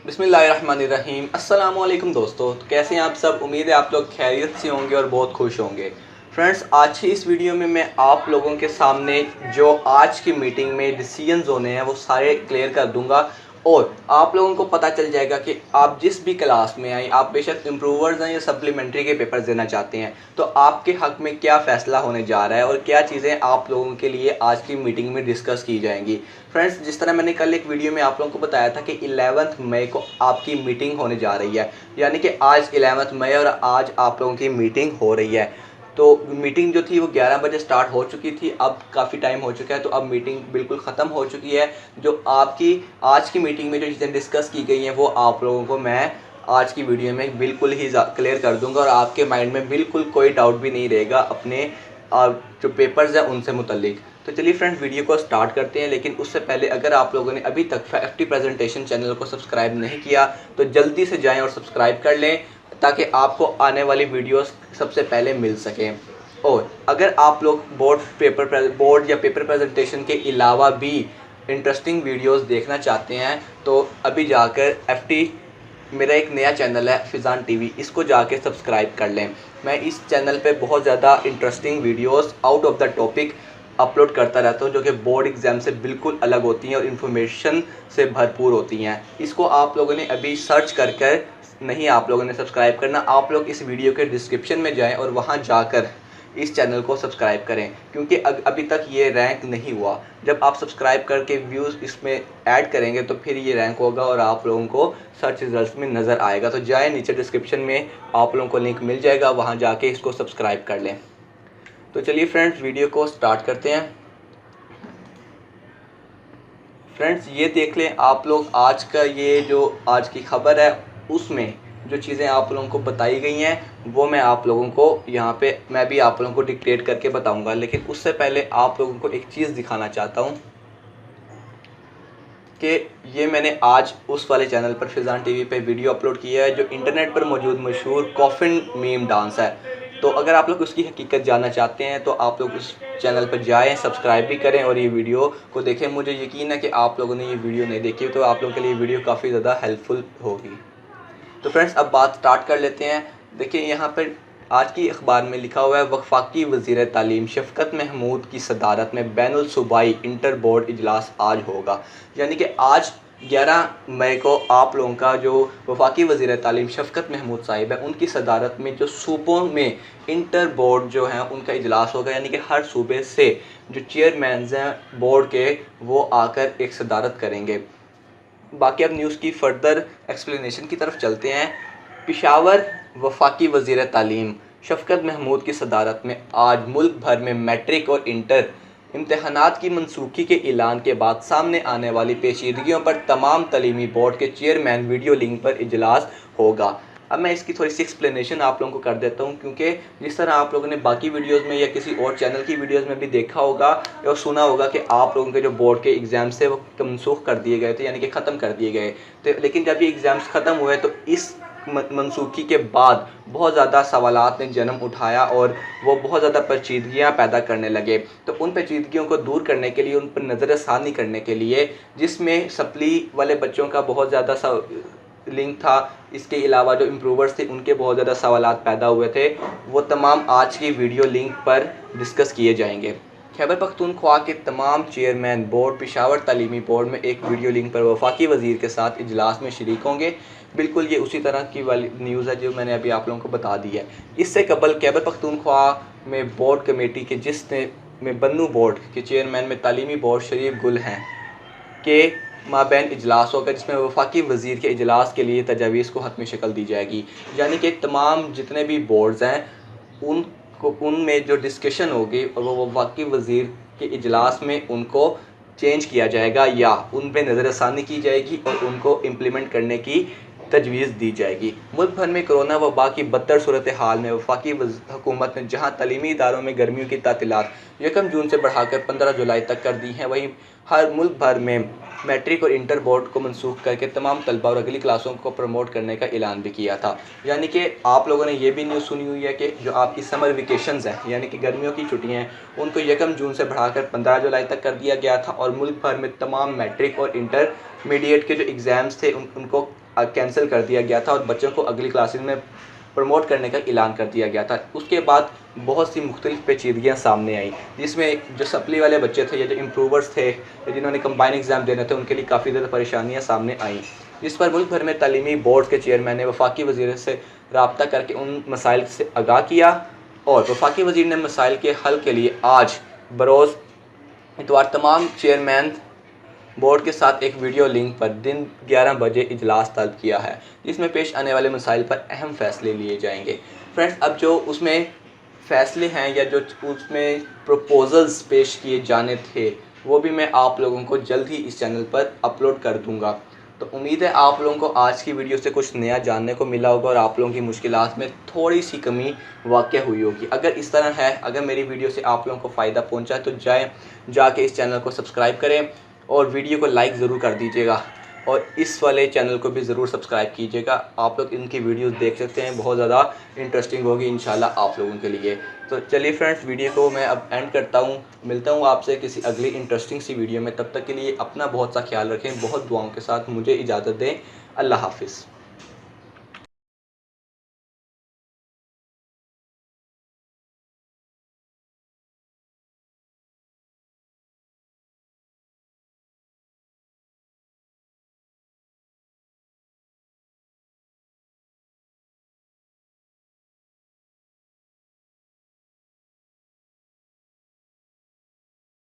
बिस्मिल्लाहिर्रहमानिर्रहीम। अस्सलामुअलैकुम दोस्तों, तो कैसे हैं आप सब। उम्मीद है आप लोग खैरियत से होंगे और बहुत खुश होंगे। फ्रेंड्स, आज की इस वीडियो में मैं आप लोगों के सामने जो आज की मीटिंग में डिसीजंस होने हैं वो सारे क्लियर कर दूंगा और आप लोगों को पता चल जाएगा कि आप जिस भी क्लास में आए, आप बेशक इम्प्रूवर्स हैं या सप्लीमेंट्री के पेपर देना चाहते हैं, तो आपके हक में क्या फ़ैसला होने जा रहा है और क्या चीज़ें आप लोगों के लिए आज की मीटिंग में डिस्कस की जाएंगी। फ्रेंड्स, जिस तरह मैंने कल एक वीडियो में आप लोगों को बताया था कि 11 मई को आपकी मीटिंग होने जा रही है, यानी कि आज 11 मई और आज आप लोगों की मीटिंग हो रही है। तो मीटिंग जो थी वो 11 बजे स्टार्ट हो चुकी थी, अब काफ़ी टाइम हो चुका है, तो अब मीटिंग बिल्कुल ख़त्म हो चुकी है। जो आपकी आज की मीटिंग में जो चीज़ें डिस्कस की गई हैं वो आप लोगों को मैं आज की वीडियो में बिल्कुल ही क्लियर कर दूंगा और आपके माइंड में बिल्कुल कोई डाउट भी नहीं रहेगा अपने जो पेपर्स हैं उनसे मुतल्लिक। तो चलिए फ्रेंड्स, वीडियो को स्टार्ट करते हैं, लेकिन उससे पहले अगर आप लोगों ने अभी तक FT प्रेजेंटेशन चैनल को सब्सक्राइब नहीं किया तो जल्दी से जाएं और सब्सक्राइब कर लें ताकि आपको आने वाली वीडियोस सबसे पहले मिल सकें। और अगर आप लोग बोर्ड या पेपर प्रेजेंटेशन के अलावा भी इंटरेस्टिंग वीडियोस देखना चाहते हैं तो अभी जाकर FT मेरा एक नया चैनल है फिज़ान टीवी, इसको जाके सब्सक्राइब कर लें। मैं इस चैनल पे बहुत ज़्यादा interesting videos out of the topic upload करता रहता हूँ जो कि बोर्ड एग्ज़ाम से बिल्कुल अलग होती हैं और इन्फॉर्मेशन से भरपूर होती हैं। इसको आप लोगों ने अभी सर्च कर नहीं आप लोगों ने सब्सक्राइब करना, आप लोग इस वीडियो के डिस्क्रिप्शन में जाएँ और वहाँ जाकर इस चैनल को सब्सक्राइब करें, क्योंकि अभी तक ये रैंक नहीं हुआ। जब आप सब्सक्राइब करके व्यूज़ इसमें ऐड करेंगे तो फिर ये रैंक होगा और आप लोगों को सर्च रिजल्ट्स में नज़र आएगा। तो जाए, नीचे डिस्क्रिप्शन में आप लोगों को लिंक मिल जाएगा, वहाँ जाके इसको सब्सक्राइब कर लें। तो चलिए फ्रेंड्स, वीडियो को स्टार्ट करते हैं। फ्रेंड्स, ये देख लें आप लोग, आज का ये जो आज की खबर है उसमें जो चीज़ें आप लोगों को बताई गई हैं वो मैं आप लोगों को यहाँ पे मैं भी आप लोगों को डिक्टेट करके बताऊंगा, लेकिन उससे पहले आप लोगों को एक चीज़ दिखाना चाहता हूँ कि ये मैंने आज उस वाले चैनल पर फिज़ान टीवी पे वीडियो अपलोड किया है जो इंटरनेट पर मौजूद मशहूर कॉफ़िन मीम डांस है। तो अगर आप लोग उसकी हकीकत जानना चाहते हैं तो आप लोग उस चैनल पर जाएं, सब्सक्राइब भी करें और ये वीडियो को देखें। मुझे यकीन है कि आप लोगों ने ये वीडियो नहीं देखी तो आप लोगों के लिए वीडियो काफ़ी ज़्यादा हेल्पफुल होगी। तो फ्रेंड्स, अब बात स्टार्ट कर लेते हैं। देखिए, यहाँ पर आज की अखबार में लिखा हुआ है, वफाकी वज़ीर तालीम शफ़क़त महमूद की सदारत में बैनुल सूबाई इंटर बोर्ड इजलास आज होगा। यानी कि आज 11 मई को आप लोगों का जो वफाकी वज़ीर तालीम शफ़क़त महमूद साहिब है उनकी सदारत में जो सूबों में इंटर बोर्ड जो हैं उनका इजलास होगा। यानी कि हर सूबे से जो चेयरमैन हैं बोर्ड के वो आकर एक सदारत करेंगे। बाकी अब न्यूज़ की फ़र्दर एक्सप्लेनेशन की तरफ चलते हैं। पेशावर वफाकी वज़ीर तालीम शफ़क़त महमूद की सदारत में आज मुल्क भर में मैट्रिक और इंटर इम्तहानात की मनसूखी के ऐलान के बाद सामने आने वाली पेचीदगियों पर तमाम तलीमी बोर्ड के चेयरमैन वीडियो लिंक पर इजलास होगा। अब मैं इसकी थोड़ी सी एक्सप्लेनेशन आप लोगों को कर देता हूँ, क्योंकि जिस तरह आप लोगों ने बाकी वीडियोस में या किसी और चैनल की वीडियोस में भी देखा होगा और सुना होगा कि आप लोगों के जो बोर्ड के एग्ज़ाम्स थे वो मनसूख कर दिए गए थे, यानी कि ख़त्म कर दिए गए थे। लेकिन जब ये एग्ज़ाम्स ख़त्म हुए तो इस मनसूखी के बाद बहुत ज़्यादा सवालात ने जन्म उठाया और वो बहुत ज़्यादा पेचीदगियाँ पैदा करने लगे। तो उन पेचीदगियों को दूर करने के लिए, उन पर नज़रसानी करने के लिए, जिसमें सप्ली वाले बच्चों का बहुत ज़्यादा लिंक था, इसके अलावा जो इम्प्रूवर्स थे उनके बहुत ज़्यादा सवालात पैदा हुए थे, वो तमाम आज की वीडियो लिंक पर डिस्कस किए जाएंगे। खैबर पख्तूनख्वा के तमाम चेयरमैन बोर्ड पेशावर तालीमी बोर्ड में एक वीडियो लिंक पर वफाकी वज़ीर के साथ इजलास में शरीक होंगे। बिल्कुल ये उसी तरह की वाली न्यूज़ है जो मैंने अभी आप लोगों को बता दी है। इससे कबल खैबर पख्तूनख्वा में बोर्ड कमेटी के जिसने में बन्नू बोर्ड के चेयरमैन में तालीमी बोर्ड शरीफ गुल हैं के माबैन इजलास होगा, जिसमें वफाकी वज़ीर के इजलास के लिए तजावीज़ को हतमी शक्ल दी जाएगी। यानी कि तमाम जितने भी बोर्ड्स हैं उनमें जो डिस्कशन होगी और वो वफाकी वज़ीर के इजलास में उनको चेंज किया जाएगा या उन पर नज़रसानी की जाएगी और उनको इम्प्लीमेंट करने की तजवीज़ दी जाएगी। मुल्क भर में कोरोना वबा की बदतर सूरत हाल में वफाकी हुकूमत ने जहाँ तलीमी इदारों में गर्मियों की तातीलात 1 जून से बढ़ाकर 15 जुलाई तक कर दी हैं, वहीं हर मुल्क भर में मैट्रिक और इंटर बोर्ड को मनसूख करके तमाम तलबा और अगली क्लासों को प्रमोट करने का ऐलान भी किया था। यानी कि आप लोगों ने ये भी न्यूज़ सुनी हुई है कि जो आपकी समर वेकेशंस हैं, यानी कि गर्मियों की छुट्टियां हैं, उनको 1 जून से बढ़ाकर 15 जुलाई तक कर दिया गया था और मुल्क भर में तमाम मैट्रिक और इंटरमीडिएट के जो एग्ज़ाम्स थे उनको कैंसिल कर दिया गया था और बच्चों को अगली क्लासेस में प्रमोट करने का ऐलान कर दिया गया था। उसके बाद बहुत सी मुख्तलिफ पेचीदगियाँ सामने आई, जिसमें जो सप्ली वाले बच्चे थे या जो इम्प्रूवर्स थे या जिन्होंने कंबाइन एग्ज़ाम देने थे, उनके लिए काफ़ी ज़्यादा परेशानियाँ सामने आईं, जिस पर मुल्क भर में तालीमी बोर्ड के चेयरमैन ने वफाकी वज़ीर से रब्ता करके उन मसाइल से आगाह किया और वफाकी वज़ीर ने मसाइल के हल के लिए आज बरोज़ इतवार तमाम चेयरमैन बोर्ड के साथ एक वीडियो लिंक पर दिन 11 बजे इजलास तलब किया है, जिसमें पेश आने वाले मसाइल पर अहम फ़ैसले लिए जाएंगे। फ्रेंड्स, अब जो उसमें फ़ैसले हैं या जो उसमें प्रपोज़ल्स पेश किए जाने थे, वो भी मैं आप लोगों को जल्द ही इस चैनल पर अपलोड कर दूंगा। तो उम्मीद है आप लोगों को आज की वीडियो से कुछ नया जानने को मिला होगा और आप लोगों की मुश्किलात में थोड़ी सी कमी वाक़या हुई होगी। अगर इस तरह है, अगर मेरी वीडियो से आप लोगों को फ़ायदा पहुंचा है तो जाके इस चैनल को सब्सक्राइब करें और वीडियो को लाइक ज़रूर कर दीजिएगा और इस वाले चैनल को भी ज़रूर सब्सक्राइब कीजिएगा। आप लोग इनकी वीडियोस देख सकते हैं, बहुत ज़्यादा इंटरेस्टिंग होगी इंशाल्लाह आप लोगों के लिए। तो चलिए फ्रेंड्स, वीडियो को मैं अब एंड करता हूँ। मिलता हूँ आपसे किसी अगली इंटरेस्टिंग सी वीडियो में। तब तक के लिए अपना बहुत सा ख्याल रखें, बहुत दुआओं के साथ मुझे इजाज़त दें। अल्लाह हाफिज़।